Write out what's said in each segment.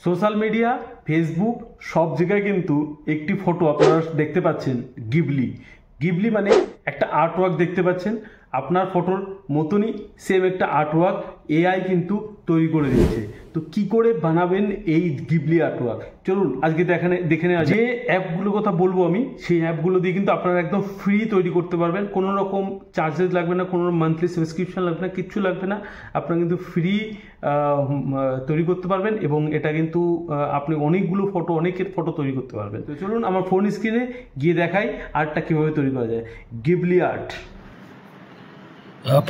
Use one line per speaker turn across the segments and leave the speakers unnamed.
Social media Facebook সব জায়গায় কিন্তু একটি ফটো আপনারা দেখতে পাচ্ছেন গিবলি। গিবলি মানে একটা আর্টওয়ার্ক দেখতে পাচ্ছেন, আপনার ফটোর মতনই সেম একটা আর্টওয়ার্ক এআই কিন্তু তৈরি করে দিচ্ছে। তো কি করে বানাবেন এই গিবলি আর্টওয়ার্ক, চলুন আজকে দেখে নেওয়া। যে অ্যাপগুলোর কথা বলবো আমি, সেই অ্যাপগুলো দিয়ে কিন্তু আপনারা একদম ফ্রি তৈরি করতে পারবেন। কোনো রকম চার্জেস লাগবে না, কোনো মান্থলি সাবস্ক্রিপশন লাগবে না, কিচ্ছু লাগবে না। আপনারা কিন্তু ফ্রি তৈরি করতে পারবেন এবং এটা কিন্তু আপনি অনেকের ফটো তৈরি করতে পারবেন। তো চলুন আমার ফোন স্ক্রিনে গিয়ে দেখাই আর্টটা কীভাবে তৈরি করা যায়, গিবলি আর্ট।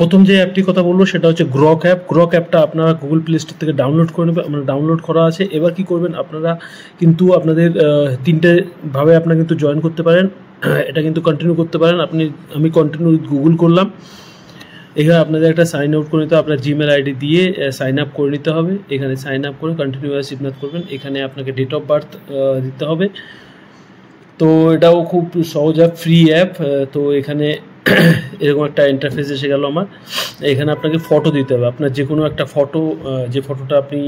প্রথম যে অ্যাপটির কথা বলবো সেটা হচ্ছে গ্রক অ্যাপ। গ্রক অ্যাপটা আপনারা গুগল প্লে স্টোর থেকে ডাউনলোড করে নেবেন। আমরা ডাউনলোড করা আছে। এবার কি করবেন, আপনারা কিন্তু আপনাদের তিনটে ভাবে আপনারা কিন্তু জয়েন করতে পারেন, এটা কিন্তু কন্টিনিউ করতে পারেন। আমি কন্টিনিউ গুগল করলাম। এখানে আপনাদের একটা সাইন আউট করে নিতে হবে, আপনার জিমেল আইডি দিয়ে সাইন আপ করে নিতে হবে। এখানে সাইন আপ করে কন্টিনিউ সিগনেচার করবেন। এখানে আপনাকে ডেট অফ বার্থ দিতে হবে। তো এটাও খুব সহজ অ্যাপ, ফ্রি অ্যাপ। তো এখানে এরকম একটা ইন্টারফেস এসে গেল আমার। এখানে আপনাকে ফটো দিতে হবে, আপনার যে কোনো একটা ফটো, যে ফটোটা আপনি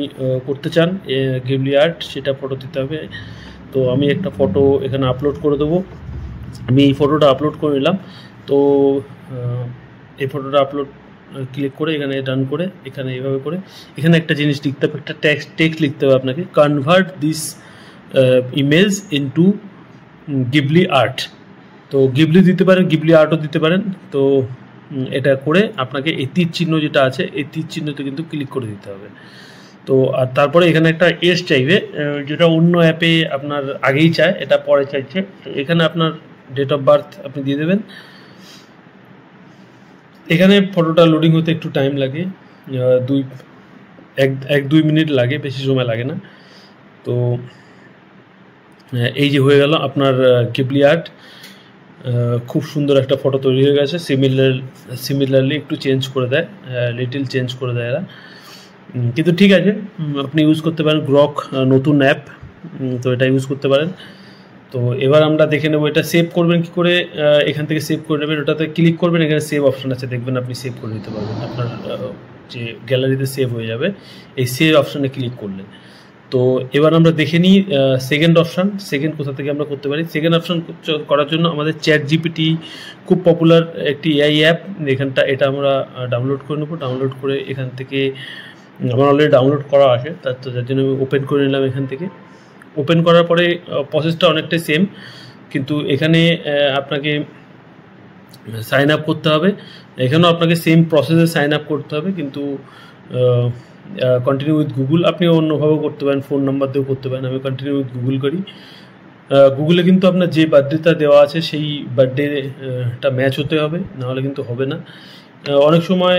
করতে চান গিবলি আর্ট, সেটা ফটো দিতে হবে। তো আমি একটা ফটো এখানে আপলোড করে দেবো। আমি এই ফটোটা আপলোড করে নিলাম। তো এই ফটোটা আপলোড ক্লিক করে এখানে ডান করে এখানে এইভাবে করে এখানে একটা জিনিস লিখতে হবে, একটা টেক্সট লিখতে হবে আপনাকে, convert this image into Ghibli art. তো গিবলি দিতে পারেন, গিবলি আর্টও দিতে পারেন। তো এটা করে আপনাকে এই তীর চিহ্ন যেটা আছে, এই তীর চিহ্নতে কিন্তু ক্লিক করে দিতে হবে। তো আর তারপরে এখানে একটা এজ চাইবে, যেটা অন্য অ্যাপে আপনার আগেই চায়, এটা পরে চাইছে। তো এখানে আপনার ডেট অফ বার্থ আপনি দিয়ে দেবেন। এখানে ফটোটা লোডিং হতে একটু টাইম লাগে, 1-2 মিনিট লাগে, বেশি সময় লাগে না। তো এই যে হয়ে গেল আপনার গিবলি আর্ট। খুব সুন্দর একটা ফটো তৈরি হয়ে গেছে। সিমিলারলি একটু চেঞ্জ করে দেয়, লিটিল চেঞ্জ করে দেয় এরা, কিন্তু ঠিক আছে, আপনি ইউজ করতে পারেন। গ্রক নতুন অ্যাপ, তো এটা ইউজ করতে পারেন। তো এবার আমরা দেখে নেব এটা সেভ করবেন কি করে। এখান থেকে সেভ করে নেবেন, ওটাতে ক্লিক করবেন, এখানে সেভ অপশান আছে, দেখবেন আপনি সেভ করে নিতে পারবেন। আপনার যে গ্যালারিতে সেভ হয়ে যাবে এই সেভ অপশানে ক্লিক করলে। তো এবার আমরা দেখে নিই সেকেন্ড অপশান, সেকেন্ড কোথা থেকে আমরা করতে পারি। সেকেন্ড অপশান করার জন্য আমাদের চ্যাট জিপিটি খুব পপুলার একটি এআই অ্যাপ, এটা আমরা ডাউনলোড করে নেবো। ডাউনলোড করে এখান থেকে আমার অলরেডি ডাউনলোড করা আছে, যার জন্য আমি ওপেন করে নিলাম। এখান থেকে ওপেন করার পরে প্রসেসটা অনেকটাই সেম, কিন্তু এখানে আপনাকে সাইন আপ করতে হবে। এখানেও আপনাকে সেম প্রসেসে সাইন আপ করতে হবে, কিন্তু কন্টিনিউ উইথ গুগল আপনি অন্যভাবেও করতে পারেন, ফোন নাম্বার দিয়েও করতে পারেন। আমি কন্টিনিউ উইথ গুগল করি। গুগলে কিন্তু আপনার যে বার্থডেটা দেওয়া আছে সেই বার্থডেটা ম্যাচ হতে হবে, নাহলে কিন্তু হবে না। অনেক সময়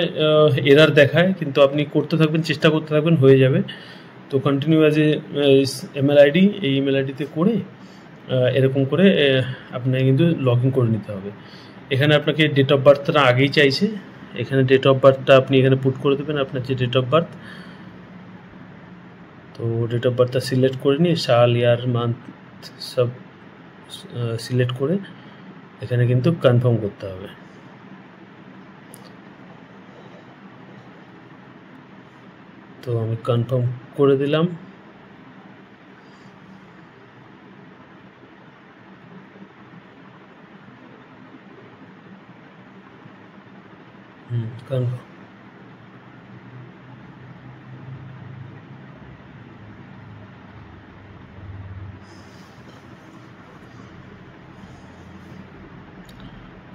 এরার দেখায়, কিন্তু আপনি করতে থাকবেন, চেষ্টা করতে থাকবেন, হয়ে যাবে। তো continue as a email ID, এই ইমেল আইডিতে করে এরকম করে আপনাকে কিন্তু লগ ইন করে নিতে হবে। এখানে আপনাকে ডেট অফ বার্থটা আগেই চাইছে, এখানে ডেট অফ বার্থটা আপনি এখানে পুট করে দেবেন, আপনার যে ডেট অফ বার্থ। তো ডেট অফ বার্থটা সিলেক্ট করে নিয়ে সাল, ইয়ার, মান্থ সব সিলেক্ট করে এখানে কিন্তু কনফার্ম করতে হবে। তো আমি কনফার্ম করে দিলাম।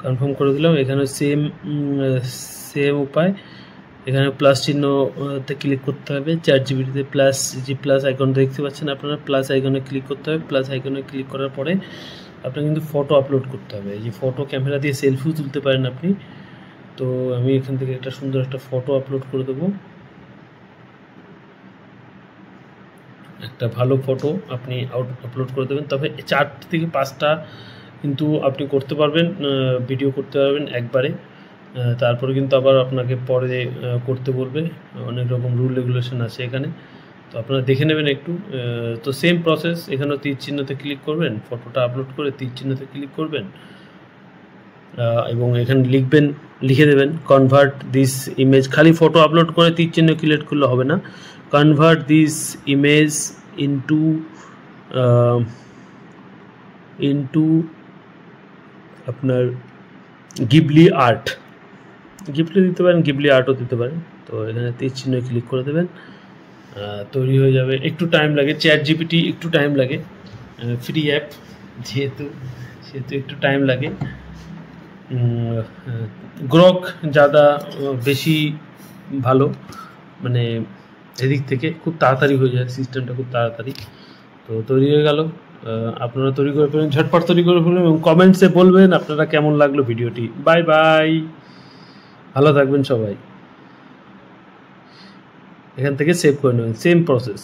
কনফার্ম করে দিলাম। এখানে সেম উপায়, এখানে প্লাস চিহ্নতে ক্লিক করতে হবে। চ্যাট জিপিটিতে প্লাস আইকন দেখতে পাচ্ছেন আপনারা, প্লাস আইকনে ক্লিক করতে হবে। প্লাস আইকনে ক্লিক করার পরে আপনার কিন্তু ফটো আপলোড করতে হবে। এই যে ফটো, ক্যামেরা দিয়ে সেলফিও তুলতে পারেন আপনি। তো আমি এখান থেকে একটা সুন্দর একটা ফটো আপলোড করে দেবো, একটা ভালো ফটো আপনি আপলোড করে দেবেন। তবে 4 থেকে 5টা কিন্তু আপনি করতে পারবেন, ভিডিও করতে পারবেন একবারে। তারপরে কিন্তু আবার আপনাকে পরে করতে বলবে, অনেক রকম রুল রেগুলেশন আছে এখানে, তো আপনারা দেখে নেবেন একটু। তো সেম প্রসেস, এখানেও তীর চিহ্নতে ক্লিক করবেন, ফটোটা আপলোড করে তীর চিহ্নতে ক্লিক করবেন এবং এখানে লিখে দেবেন কনভার্ট দিস ইমেজ। খালি ফটো আপলোড করে তীর চিহ্ন ক্লিক করলে হবে না, কনভার্ট দিস ইমেজ ইনটু আপনার গিবলি আর্ট, গিবলি দিতে পারেন, গিবলি আর্টও দিতে পারেন। তো এখানে তীর চিহ্ন ক্লিক করে দেবেন, তৈরি হয়ে যাবে। একটু টাইম লাগে, চ্যাট জিপিটি একটু টাইম লাগে, ফ্রি অ্যাপ যেহেতু একটু টাইম লাগে। গ্রক ज़्यादा বেশি ভালো, মানে এদিক থেকে খুব তাড়াতাড়ি হয়ে যায়, সিস্টেমটা খুব তাড়াতাড়ি। তো তৈরি হয়ে গেল, আপনারা তৈরি করে ফেলুন, ঝটপট তৈরি করে ফেলুন এবং কমেন্টসে বলবেন আপনারা কেমন লাগলো ভিডিওটি। বাই বাই, ভালো থাকবেন সবাই। এখান থেকে সেভ করে নেবেন, সেম প্রসেস।